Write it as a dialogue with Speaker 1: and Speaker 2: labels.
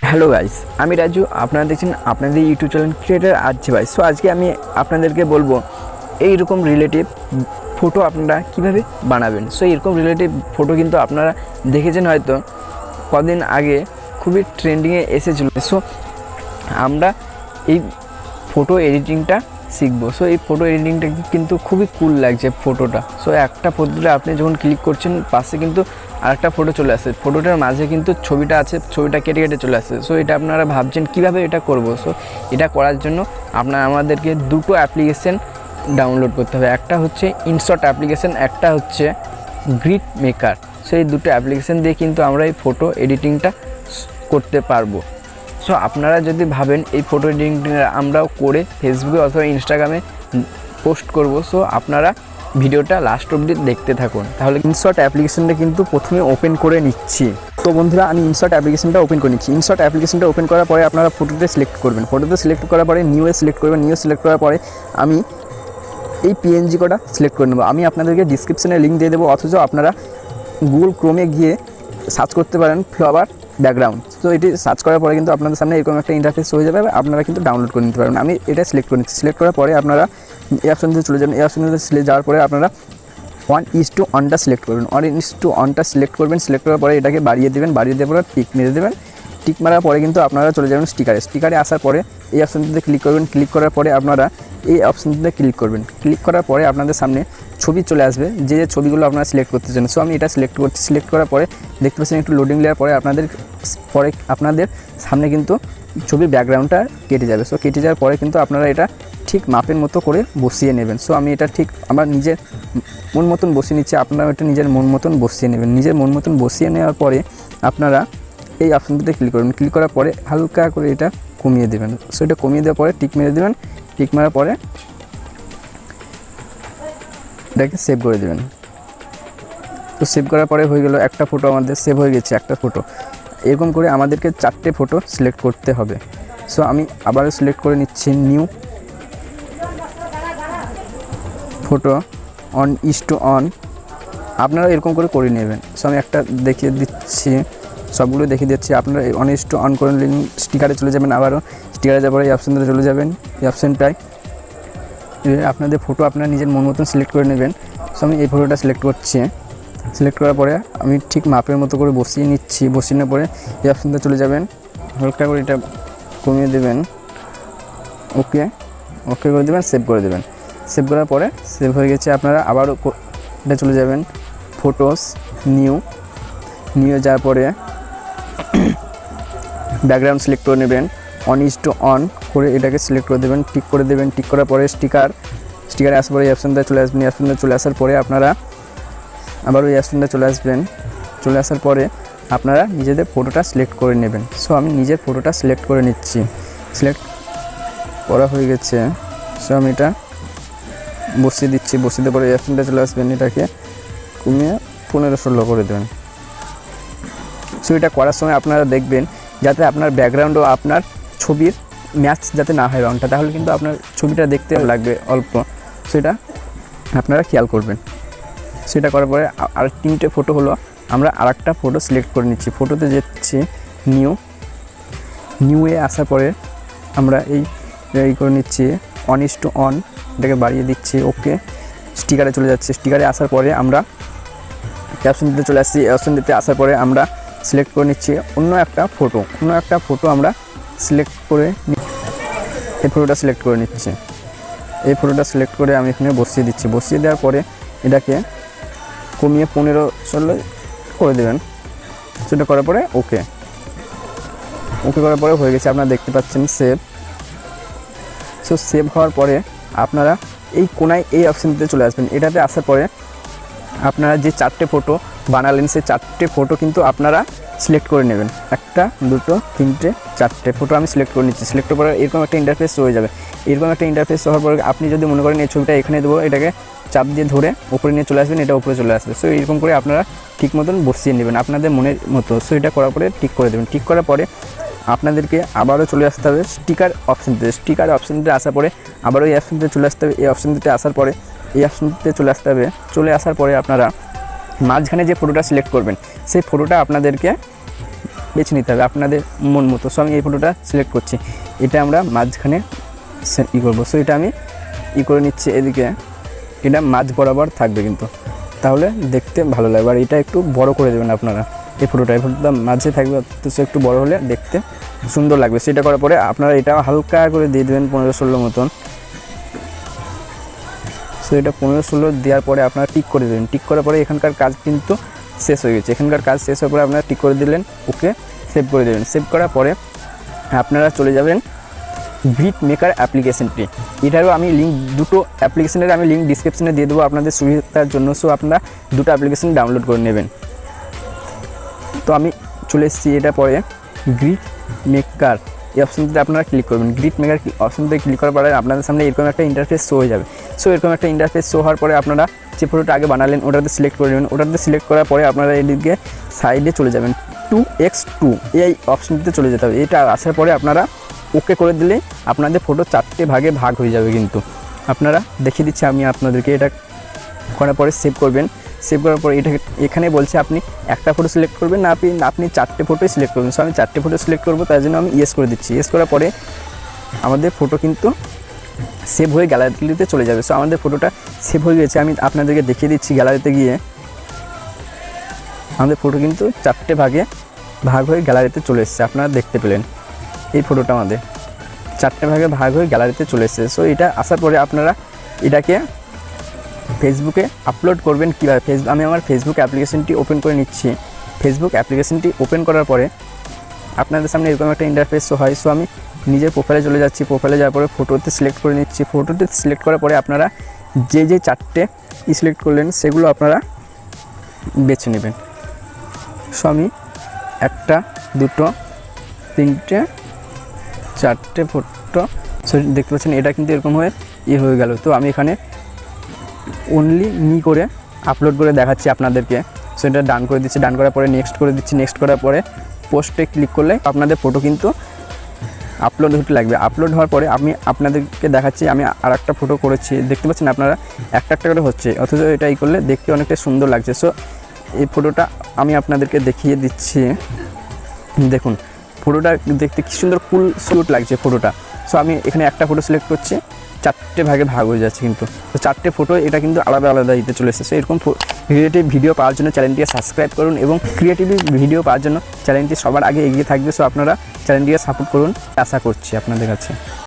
Speaker 1: Hello guys, আমি রাজু। আপনারা দেখছেন আপনাদের ইউটিউব চ্যানেল ক্রিয়েটার আর্জি ভাই। সো আজকে আমি আপনাদেরকে বলবো এইরকম রিলেটিভ ফটো আপনারা কিভাবে বানাবেন। সো এরকম রিলেটিভ ফটো কিন্তু আপনারা দেখেছেন হয়তো কদিন আগে খুবই ট্রেন্ডিংয়ে এসেছিল। সো আমরা এই ফটো এডিটিংটা শিখবো। সো এই ফটো এডিটিংটা কিন্তু খুবই কুল লাগছে ফটোটা। সো একটা ফটোতে আপনি যখন ক্লিক করছেন পাশে কিন্তু আরেকটা ফটো চলে আসে, ফটোটার মাঝে কিন্তু ছবিটা আছে, ছবিটা কেটে কেটে চলে আসে। সো এটা আপনারা ভাবছেন কিভাবে এটা করব। সো এটা করার জন্য আমাদেরকে দুটো অ্যাপ্লিকেশন ডাউনলোড করতে হবে। একটা হচ্ছে ইনশট অ্যাপ্লিকেশন, একটা হচ্ছে গ্রিড মেকার। সো এই দুটো অ্যাপ্লিকেশন দিয়ে কিন্তু আমরা এই ফটো এডিটিংটা করতে পারবো। সো আপনারা যদি ভাবেন এই ফটো এডিটিংটা আমরাও করে ফেসবুকে অথবা ইনস্টাগ্রামে পোস্ট করব, সো আপনারা ভিডিওটা লাস্ট অবধি দেখতে থাকুন। তাহলে ইনশট অ্যাপ্লিকেশনটা কিন্তু প্রথমে ওপেন করে নিচ্ছি। তো বন্ধুরা, আমি ইনশট অ্যাপ্লিকেশনটা ওপেন করে নিচ্ছি। ইনশট অ্যাপ্লিকেশনটা ওপেন করার পরে আপনারা ফটোতে সিলেক্ট করবেন। ফটোতে সিলেক্ট করার পরে নিউয়ে সিলেক্ট করবেন। নিউ সিলেক্ট করার পরে আমি এই পিএনজি কোডটা সিলেক্ট করে নেব। আমি আপনাদেরকে ডিসক্রিপশনে লিঙ্ক দিয়ে দেবো, অথচ আপনারা গুগল ক্রোমে গিয়ে সার্চ করতে পারেন ফ্লাওয়ার ব্যাকগ্রাউন্ড। তো এটি সার্চ করার পরে কিন্তু আপনাদের সামনে এরকম একটা ইন্টারফেস হয়ে যাবে, আপনারা কিন্তু ডাউনলোড করে নিতে পারবেন। আমি এটা সিলেক্ট করে নিচ্ছি। সিলেক্ট করার পরে আপনারা এই অপশনতে চলে যাবেন। এই অপশনতে যাওয়ার পরে আপনারা 1:1টা সিলেক্ট করবেন। 1:1টা সিলেক্ট করবেন। সিলেক্ট করার পরে এটাকে বাড়িয়ে দেবেন। বাড়িয়ে দেওয়ার পরে টিক মেরে দেবেন। টিক মারার পরে কিন্তু আপনারা চলে যাবেন স্টিকারে। স্টিকারে আসার পরে এই অপশনটিতে ক্লিক করবেন। ক্লিক করার পরে আপনারা এই অপশনটিতে ক্লিক করবেন। ক্লিক করার পরে আপনাদের সামনে ছবি চলে আসবে, যে ছবিগুলো আপনারা সিলেক্ট করতে চান। সো আমি এটা সিলেক্ট করছি। সিলেক্ট করার পরে দেখতে পাচ্ছেন একটু লোডিং নেওয়ার পরে আপনাদের সামনে কিন্তু ছবির ব্যাকগ্রাউন্ডটা কেটে যাবে। সো কেটে যাওয়ার পরে কিন্তু আপনারা এটা ঠিক মাপের মতো করে বসিয়ে নেবেন। সো আমি এটা ঠিক আমার নিজের মন মতন বসিয়ে নিচ্ছি। আপনারা এটা নিজের মন মতন বসিয়ে নেবেন। নিজের মন মতন বসিয়ে নেওয়ার পরে আপনারা এই অপশনটিতে ক্লিক করবেন। ক্লিক করার পরে হালকা করে এটা কমিয়ে দেবেন। সো এটা কমিয়ে দেওয়ার পরে টিক মেরে দেবেন। টিক মারার পরে এটাকে সেভ করে দেবেন। তো সেভ করার পরে হয়ে গেল একটা ফটো, আমাদের সেভ হয়ে গেছে একটা ফটো। এরকম করে আমাদেরকে 4টে ফটো সিলেক্ট করতে হবে। সো আমি আবারও সিলেক্ট করে নিচ্ছি নিউ ফটো 1:1। আপনারা এরকম করে নেবেন। সো আমি একটা দেখিয়ে দিচ্ছি, সবগুলো দেখিয়ে দিচ্ছি। আপনারা 1:1 করে নিন। স্টিকারে চলে যাবেন। আবারও স্টিকারে যাওয়ার পরে এই অপশনটাতে চলে যাবেন। এই অপশনটায় আপনাদের ফটো আপনারা নিজের মন মতন সিলেক্ট করে নেবেন। সো আমি এই ফটোটা সিলেক্ট করছি। সিলেক্ট করার পরে আমি ঠিক মাপের মতো করে বসিয়ে নিচ্ছি। বসিয়ে নেওয়ার পরে এই অপশনটা চলে যাবেন। হালকা করে এটা কমিয়ে দেবেন। ওকে করে দেবেন। সেভ করে দেবেন। সেভ করার পরে সেভ হয়ে গেছে। আপনারা আবারও এটা চলে যাবেন ফটোস নিউ যাওয়ার পরে ব্যাকগ্রাউন্ড সিলেক্ট করে নেবেন। 1:1 করে এটাকে সিলেক্ট করে দেবেন। টিক করে দেবেন। টিক করার পরে স্টিকারে আসার পরে এই অপশনটা চলে আসবেন। এই অপশনটা চলে আসার পরে আপনারা আবার ওই অপশনটা চলে আসবেন। চলে আসার পরে আপনারা নিজেদের ফটোটা সিলেক্ট করে নেবেন। সো আমি নিজের ফটোটা সিলেক্ট করে নিচ্ছি। সিলেক্ট করা হয়ে গেছে। সো আমি এটা বসিয়ে দিচ্ছি। বসিয়ে দেওয়ার পরে এই অপশনটা চলে আসবেন। এটাকে কমিয়ে 15-16 করে দেবেন। সো এটা করার সময় আপনারা দেখবেন যাতে আপনার ব্যাকগ্রাউন্ড ও আপনার ছবির ম্যাচ যাতে না হয় রঙটা, তাহলে কিন্তু আপনার ছবিটা দেখতে লাগবে অল্প। সেটা আপনারা খেয়াল করবেন। সেটা করার পরে আর 3টে ফটো হলো, আমরা আরেকটা ফটো সিলেক্ট করে নিচ্ছি। ফটোতে যাচ্ছি নিউয়ে আসার পরে আমরা এই করে নিচ্ছি 1:1 এটাকে বাড়িয়ে দিচ্ছি। ওকে, স্টিকারে চলে যাচ্ছে। স্টিকারে আসার পরে আমরা অপশন দিতে চলে আসছি। অপশন দিতে আসার পরে আমরা সিলেক্ট করে নিচ্ছি অন্য একটা ফটো আমরা সিলেক্ট করে এই ফটোটা সিলেক্ট করে নিচ্ছি। এই ফটোটা সিলেক্ট করে আমি এখানে বসিয়ে দিচ্ছি। বসিয়ে দেওয়ার পরে এটাকে কমিয়ে 15-16 করে দেবেন। সেটা করার পরে ওকে করার পরে হয়ে গেছে। আপনারা দেখতে পাচ্ছেন সেভ। সো সেভ হওয়ার পরে আপনারা এই কোনায় এই অপশনটিতে চলে আসবেন। এটাতে আসার পরে আপনারা যে 4টে ফটো বানালেন সেই 4টে ফটো কিন্তু আপনারা সিলেক্ট করে নেবেন। 1, 2, 3, 4টে ফটো আমি সিলেক্ট করে নিচ্ছি। সিলেক্ট করার পরে এরকম একটা ইন্টারফেস হয়ে যাবে। এরকম একটা ইন্টারফেস হওয়ার পরে আপনি যদি মনে করেন এই ছবিটা এখানে দেবো, এটাকে চাপ দিয়ে ধরে উপরে নিয়ে চলে আসবেন, এটা উপরে চলে আসবে। সো এরকম করে আপনারা ঠিক মতন বসিয়ে নেবেন আপনাদের মনের মতো। সো এটা করার পরে টিক করে দেবেন। টিক করার পরে আপনাদেরকে আবারও চলে আসতে হবে স্টিকার অপশনটিতে আসার পরে আবারও এই অপশনটিতে চলে আসতে হবে। এই অপশনটিতে আসার পরে এই অপশনটিতে চলে আসতে হবে। চলে আসার পরে আপনারা মাঝখানে যে ফটোটা সিলেক্ট করবেন সেই ফটোটা আপনাদেরকে বেছে নিতে হবে আপনাদের মন মতো। সো আমি এই ফটোটা সিলেক্ট করছি, এটা আমরা মাঝখানে করবো। সো এটা আমি করে নিচ্ছি এদিকে, এটা মাঝ বরাবর থাকবে কিন্তু, তাহলে দেখতে ভালো লাগবে। আর এটা একটু বড় করে দেবেন আপনারা, এই ফটোটা মাঝে থাকবে, তো সে একটু বড় হলে দেখতে সুন্দর লাগবে। সেটা করার পরে আপনারা এটা হালকা করে দিয়ে দেবেন 15-16 মতন। সো এটা 15-16 দেওয়ার পরে আপনারা টিক করে দেবেন। টিক করার পরে এখানকার কাজ কিন্তু শেষ হয়ে গেছে। এখানকার কাজ শেষ হওয়ার পরে আপনারা টিক করে দিলেন, ওকে সেভ করে দেবেন। সেভ করার পরে আপনারা চলে যাবেন ভিড মেকার অ্যাপ্লিকেশনটি। এটারও আমি লিঙ্ক, দুটো অ্যাপ্লিকেশনের আমি লিঙ্ক ডিসক্রিপশনে দিয়ে দেবো আপনাদের সুবিধার জন্য। সো আপনারা দুটো অ্যাপ্লিকেশন ডাউনলোড করে নেবেন। তো আমি চলে এসেছি, এটা পরে গ্রিড মেকার এই অপশনটিতে আপনারা ক্লিক করবেন। গ্রিড মেকার অপশনটিতে ক্লিক করার পরে আপনাদের সামনে এরকম একটা ইন্টারফেস শো হয়ে যাবে। সো এরকম একটা ইন্টারফেস শো হওয়ার পরে আপনারা যে ফটোটা আগে বানালেন ওটাতে সিলেক্ট করে নেবেন। ওটাতে সিলেক্ট করার পরে আপনারা এদিকে সাইডে চলে যাবেন, 2x2 এই অপশনটিতে চলে যেতে হবে। এটা আসার পরে আপনারা ওকে করে দিলে আপনাদের ফটো 4টে ভাগে ভাগ হয়ে যাবে। কিন্তু আপনারা দেখিয়ে দিচ্ছি আমি আপনাদেরকে। এটা করার পরে সেভ করবেন। সেভ করার পরে এটা এখানে বলছে আপনি একটা ফটো সিলেক্ট করবেন না আপনি 4টে ফটোই সিলেক্ট করবেন। সো আমি 4টে ফটো সিলেক্ট করবো, তার জন্য আমি ইয়েস করে দিচ্ছি। ইয়েস করার পরে আমাদের ফটো কিন্তু সেভ হয়ে গ্যালারিতে চলে যাবে। সো আমাদের ফটোটা সেভ হয়ে গেছে, আমি আপনাদেরকে দেখিয়ে দিচ্ছি। গ্যালারিতে গিয়ে আমাদের ফটো কিন্তু 4টে ভাগে ভাগ হয়ে গ্যালারিতে চলে এসেছে। আপনারা দেখতে পেলেন এই ফটোটা আমাদের 4টে ভাগে ভাগ হয়ে গ্যালারিতে চলে এসেছে। সো এটা আসার পরে আপনারা এটাকে ফেসবুকে আপলোড করবেন কীভাবে। আমি আমার ফেসবুক অ্যাপ্লিকেশনটি ওপেন করে নিচ্ছি। ফেসবুক অ্যাপ্লিকেশনটি ওপেন করার পরে আপনাদের সামনে এরকম একটা ইন্টারফেস হয়। সো আমি নিজের প্রোফাইলে চলে যাচ্ছি। প্রোফাইলে যাওয়ার পরে ফটোতে সিলেক্ট করে নিচ্ছি। ফটোতে সিলেক্ট করার পরে আপনারা যে 4টে সিলেক্ট করলেন সেগুলো আপনারা বেছে নেবেন। সো আমি 1, 2, 3, 4টে ফটো সো দেখতে পাচ্ছেন, এটা কিন্তু এরকম হয়ে হয়ে গেল। তো আমি এখানে অনলি মি করে আপলোড করে দেখাচ্ছি আপনাদেরকে। সো এটা ডান করে দিচ্ছি। ডান করার পরে নেক্সট করে দিচ্ছি। নেক্সট করার পরে পোস্টে ক্লিক করলে আপনাদের ফটো কিন্তু আপলোড হতে লাগবে। আপলোড হওয়ার পরে আমি আপনাদেরকে দেখাচ্ছি, আমি আর একটা ফটো করেছি। দেখতে পাচ্ছেন আপনারা একটা করে হচ্ছে, অথচ এটা করলে দেখতে অনেকটা সুন্দর লাগছে। সো এই ফটোটা আমি আপনাদেরকে দেখিয়ে দিচ্ছি। দেখুন ফটোটা দেখতে কি সুন্দর কুল সুট লাগছে ফটোটা। সো আমি এখানে একটা ফটো সিলেক্ট করছি, 4টে ভাগে ভাগ হয়ে যাচ্ছে কিন্তু। তো 4টে ফটো এটা কিন্তু আলাদা আলাদা দিতে চলে এসেছে। এরকম রিলেটিভ ভিডিও পাওয়ার জন্য চ্যানেলটিকে সাবস্ক্রাইব করুন এবং ক্রিয়েটিভ ভিডিও পাওয়ার জন্য চ্যানেলটি সবার আগে এগিয়ে থাকবে। সো আপনারা চ্যানেলটিকে সাপোর্ট করুন, আশা করছি আপনাদের কাছে।